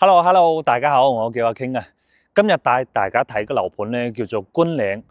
Hello，大家好，我叫阿 King 啊。今日帶大家睇個樓盤咧，叫做觀嶺，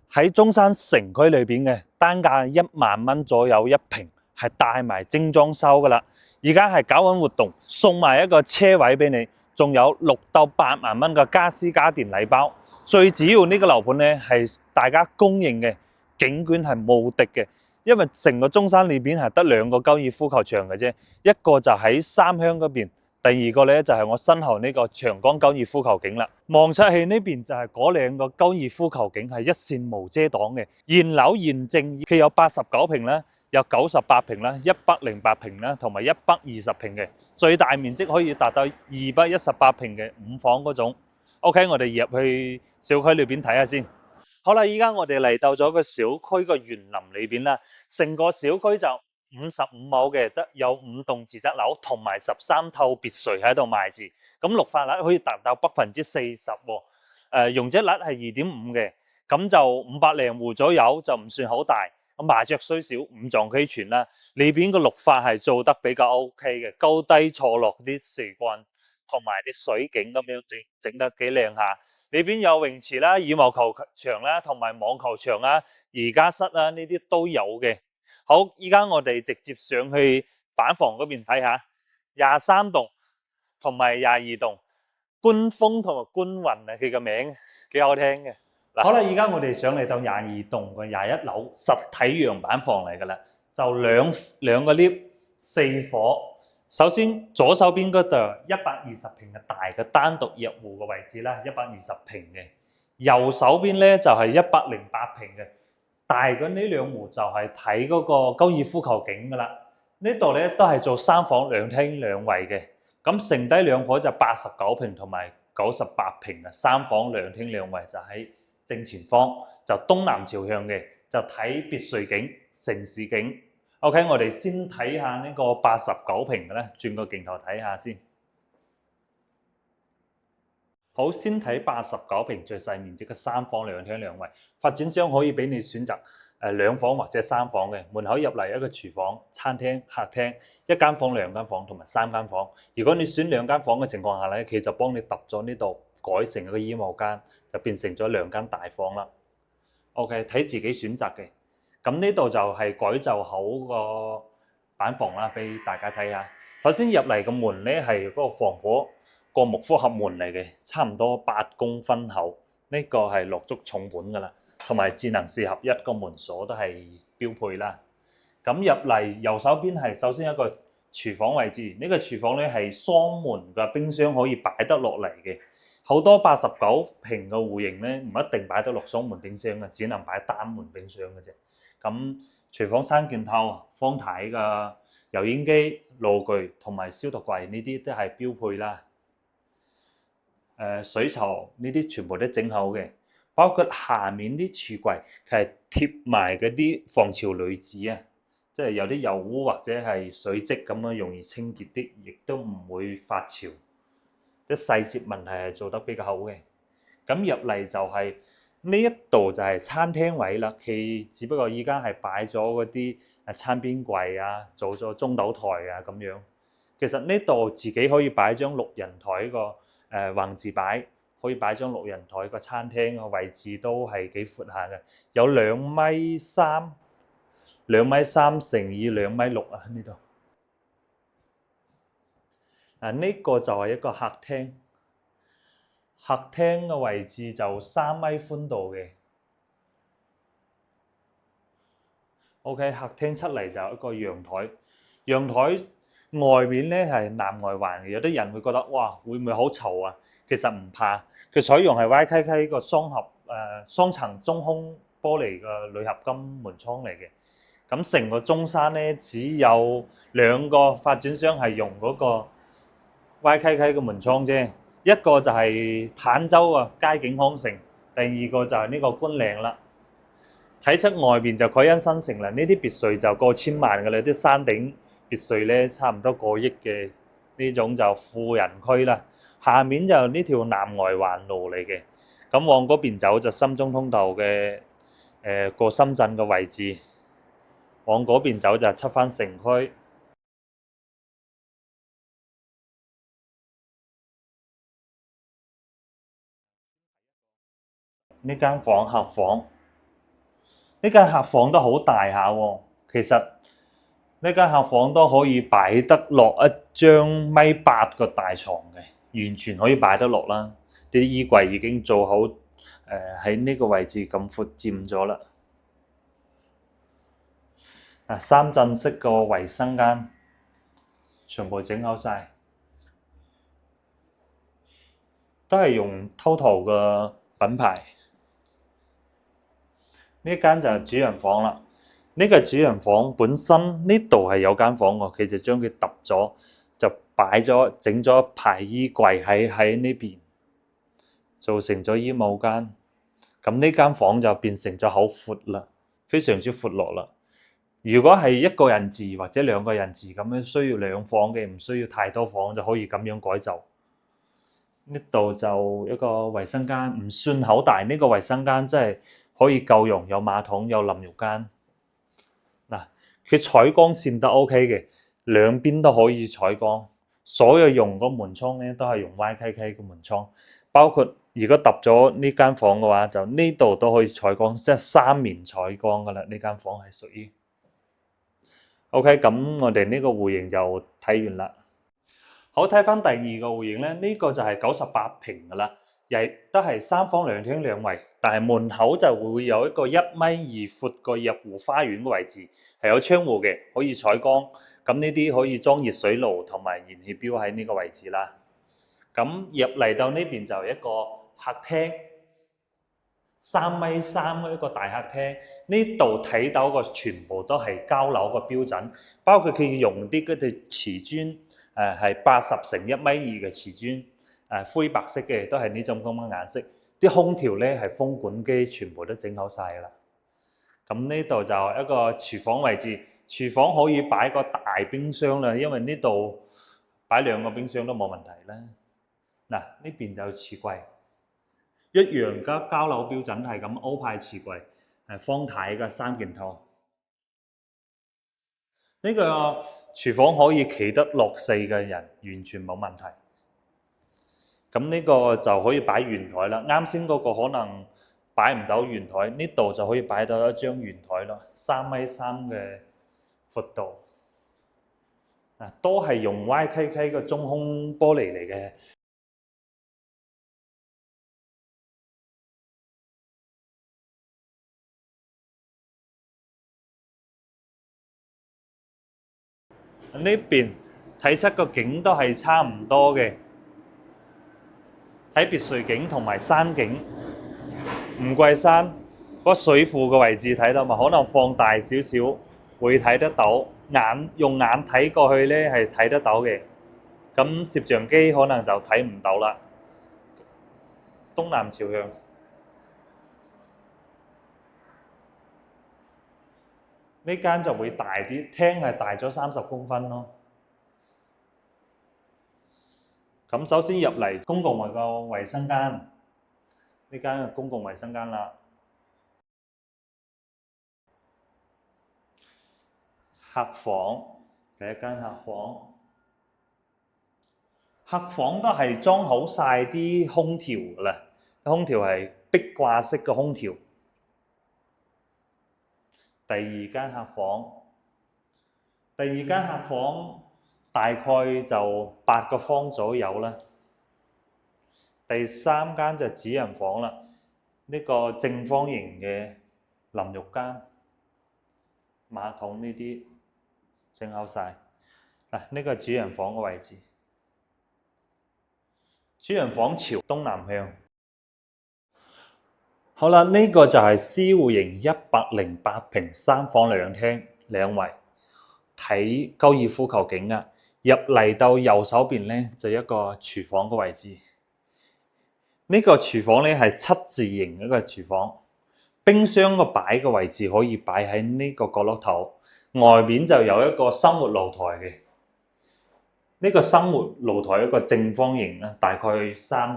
喺中山城區裏邊嘅，單價10000蚊左右一平，係帶埋精裝修噶啦。而家係搞緊活動，送埋一個車位俾你，仲有6到8萬蚊嘅家私家電禮包。最主要呢個樓盤咧係大家公認嘅景觀係無敵嘅，因為成個中山裏邊係得2個高爾夫球場嘅啫，一個就喺三鄉嗰邊。第二個咧就係我身後呢個長江高爾夫球徑啦，望出去呢邊就係嗰2個高爾夫球徑係一線無遮擋嘅。現樓現正佢有89平啦，有98平啦，108平啦，同埋120平嘅，最大面積可以達到218平嘅5房嗰種。OK， 我哋入去小區裏邊睇下先。好啦，依家我哋嚟到咗個小區個園林裏邊啦，成個小區就55畝嘅，得有5棟住宅樓同埋13套別墅喺度賣住，咁綠化率可以達到40%喎，容積率係2.5嘅，咁就500零戶左右，就唔算好大，咁麻雀雖小五臟俱全啦。裏邊個綠化係做得比較 OK 嘅，高低錯落啲樹幹同埋啲水景咁樣整得幾靚下。裏邊有泳池啦、羽毛球場啦、同埋網球場啦、瑜伽室啦，呢啲都有嘅。好，依家我哋直接上去板房嗰邊睇下，23棟同埋22棟，觀風同埋觀雲啊，佢個名幾好聽嘅。好啦，依家我哋上嚟到22棟嘅21樓實體樣板房嚟噶啦，就兩個 lift 4伙。首先左手邊嗰度120平嘅大嘅單獨入戶嘅位置啦，120平嘅。右手邊咧就係108平嘅。大嘅呢2戶就係睇嗰個高爾夫球景噶啦，呢度咧都係做3房2廳2衛嘅，咁剩低2伙就89平同埋98平嘅3房2廳2衛就喺正前方，就東南朝向嘅，就睇別墅景、城市景。OK， 我哋先睇下呢個89平嘅咧，轉個鏡頭睇下先。好，先睇89平最細面積嘅3房2廳2衛，發展商可以俾你選擇2房或者3房嘅，門口入嚟一個廚房、餐廳、客廳，1間房、2間房同埋3間房。如果你選2間房嘅情況下咧，佢就幫你揼咗呢度改成一個衣帽間，就變成咗2間大房啦。OK， 睇自己選擇嘅。咁呢度就係改造好個板房啦，俾大家睇下。首先入嚟個門咧係嗰個防火個木複合門嚟嘅，差唔多8公分厚，呢個係落足重本噶啦，同埋智能4合1個門鎖都係標配啦。咁入嚟右手邊係首先一個廚房位置，呢個廚房咧係雙門嘅冰箱可以擺得落嚟嘅。好多89平嘅戶型咧唔一定擺得落雙門冰箱嘅，只能擺單門冰箱嘅啫。咁廚房3件套、方太嘅油煙機、爐具同埋消毒櫃呢啲都係標配啦。水槽呢啲全部都整好嘅，包括下面啲櫥櫃係貼埋嗰啲防潮濾紙啊，即係有啲油污或者係水漬咁樣容易清潔啲，亦都唔會發潮。啲細節問題係做得比較好嘅。咁入嚟就係呢一度就係餐廳位啦，佢只不過依家係擺咗嗰啲餐邊櫃啊，做咗中島台啊咁樣。其實呢度自己可以擺張6人台個橫字擺，可以擺張6人台個餐廳個位置都係幾闊下嘅，有2.3乘以2.6米啊呢度。呢個就係一個客廳，客廳嘅位置就3米寬度嘅。OK， 客廳出嚟就一個陽台，陽台外面咧係南外環嘅，有啲人會覺得哇會唔會好嘈啊？其實唔怕，佢採用係 YKK 個雙層中空玻璃嘅鋁合金門窗嚟嘅。咁成個中山咧只有2個發展商係用嗰個 YKK 嘅門窗啫，一個就係坦洲啊佳景康城，第2個就係呢個觀嶺啦。睇出外邊就蓋因新城啦，呢啲別墅就過千萬嘅啦，啲山頂別墅咧差唔多過億嘅，呢種就富人區啦。下面就呢條南外環路嚟嘅，咁往嗰邊走就深中通道嘅過深圳嘅位置，往嗰邊走就出返城區。呢間房客房，呢間客房都好大下喎。其實呢間客房都可以擺得落一張1.8米嘅大床嘅，完全可以擺得落啦。啲衣櫃已經做好，喺呢個位置咁闊佔咗啦。三進式個衞生間全部整好晒，都係用 Total 嘅品牌。呢間就係主人房啦。呢個主人房本身呢度係有間房喎，佢就將佢揼咗，就擺咗整咗一排衣櫃喺呢邊，做成咗衣帽間。咁呢間房就變成咗好闊啦，非常之闊落啦。如果係一個人住或者兩個人住咁樣，需要2房嘅，唔需要太多房就可以咁樣改造。呢度就一個衞生間，唔算好大。呢個衞生間真係可以夠用，有馬桶，有淋浴間。佢採光線得 OK 嘅，兩邊都可以採光。所有用個門窗咧都係用 YKK 嘅門窗，包括如果揼咗呢間房嘅話，就呢度都可以採光，即係3面採光噶啦。呢間房係屬於 OK。咁我哋呢個戶型就睇完啦。好，睇翻第二個戶型咧，呢個就係98平噶啦，亦都係3房2廳2衛，但係門口就會有一個1.2米闊個入戶花園嘅位置，係有窗戶嘅，可以採光。咁呢啲可以裝熱水爐同埋燃氣表喺呢個位置啦。咁入嚟到呢邊就一個客廳，3.3米嘅一個大客廳。呢度睇到個全部都係交樓嘅標準，包括佢用啲嗰啲瓷磚。係80乘1.2米嘅瓷磚，灰白色嘅，都係呢種咁嘅顏色。啲空調咧係風管機，全部都整好晒啦。咁呢度就一個廚房位置，廚房可以擺個大冰箱啦，因為呢度擺2個冰箱都冇問題啦。嗱，呢邊就櫥櫃，一樣嘅交樓標準係咁歐派櫥櫃，係方太嘅3件套。呢個廚房可以企得落4個人，完全冇問題。咁呢個就可以擺圓台啦。啱先嗰個可能擺唔到圓台，呢度就可以擺到一張圓台咯。3.3米嘅闊度，都係用 YKK 嘅中空玻璃嚟嘅。呢邊睇出個景都係差唔多嘅，睇別墅景同埋山景。五桂山嗰水庫嘅位置睇到嘛？可能放大少少會睇得到，用眼睇過去咧係睇得到嘅。咁攝像機可能就睇唔到啦。東南朝向，呢間就會大啲，廳係大咗30公分咯。咁首先入嚟公共個衞生間，呢間係公共衞生間啦。客房，第一間客房，客房都係裝好晒啲空調啦，空調係壁掛式嘅空調。第二間客房，第二間客房大概就8個方左右啦。第三間就主人房啦，呢個正方形嘅淋浴間、馬桶呢啲整好晒。呢個主人房嘅位置，主人房朝東南向。好啦，呢個就係 C 戶型108平3房2廳2衛，睇高爾夫球景啊！入嚟到右手邊咧就一個廚房嘅位置。呢個廚房咧係7字形一個廚房，冰箱個擺嘅位置可以擺喺呢個角落頭，外面就有一個生活露台嘅。呢個生活露台一個正方形啦，大概2-3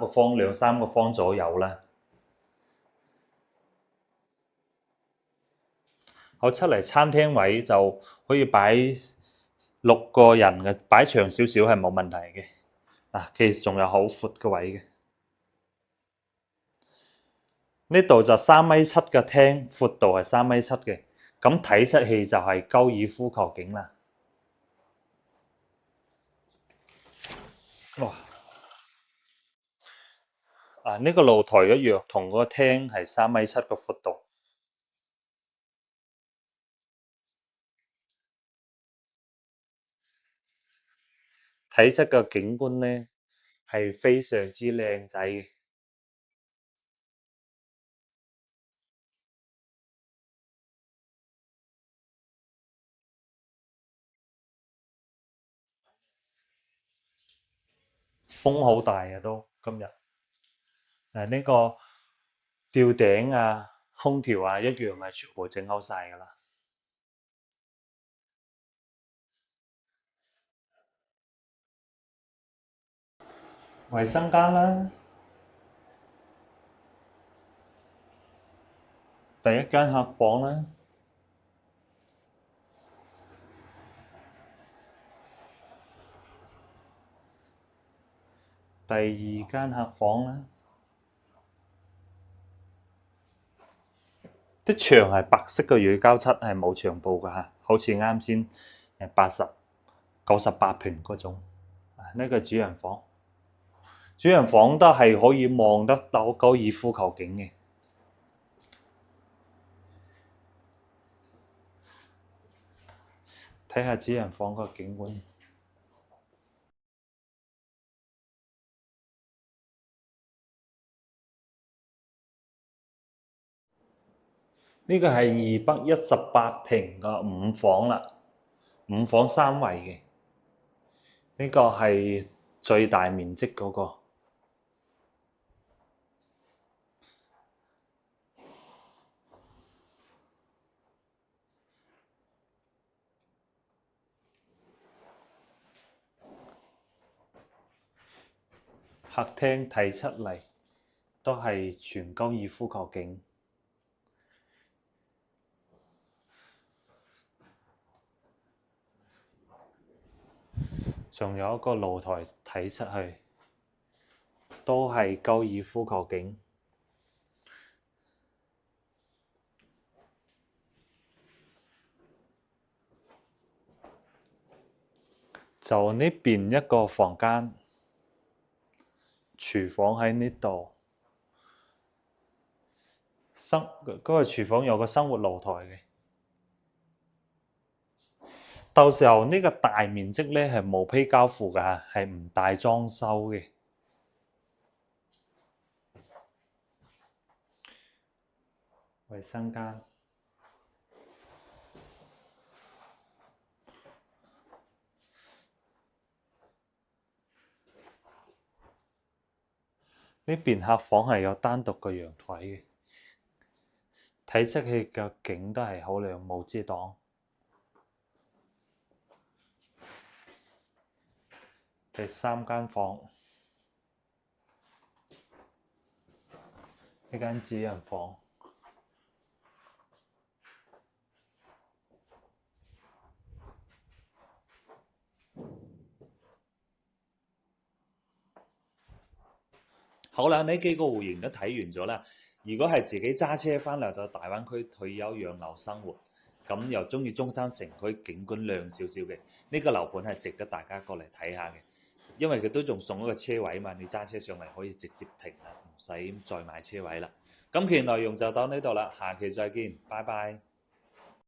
個方左右啦。好，出嚟餐廳位就可以擺6個人嘅，擺長少少係冇問題嘅。其實仲有好闊嘅位嘅。呢度就3.7米嘅廳，闊度係3.7米嘅，咁睇出去就係高爾夫球景啦。哇！呢個露台一樣，同個廳係3.7米嘅闊度。睇出個景觀呢係非常之靚仔嘅。風好大啊都今日。呢個吊頂啊、空調啊一樣係全部整好晒㗎啦。衛生間啦，第一間客房啦，第二間客房啦。啲牆係白色嘅乳膠漆，係冇牆布㗎嚇，好似啱先98平嗰種。呢個主人房，主人房都係可以望得到高爾夫球景嘅。睇下主人房個景觀。呢個係218平嘅5房啦，5房3衛嘅。呢個係最大面積嗰個。客廳睇出嚟都係全高爾夫球景。仲有一個露台睇出去，都係高爾夫球景。就呢邊一個房間，廚房喺呢度。嗰個廚房有個生活露台嘅。到時候呢個大面積呢係冇批交付㗎，係唔帶裝修嘅。衛生間，呢邊客房係有單獨嘅陽台嘅，睇出去嘅景都係好靚，冇遮擋。第三間房，呢間主人房。好啦，呢幾個戶型都睇完咗啦。如果係自己揸車翻嚟到大灣區退休養老生活，咁又中意中山城區景觀靚少少嘅，呢個樓盤係值得大家過嚟睇下嘅。因為佢都仲送一個車位嘛，你揸車上嚟可以直接停啦，唔使再買車位啦。今期內容就到呢度啦，下期再見，拜拜。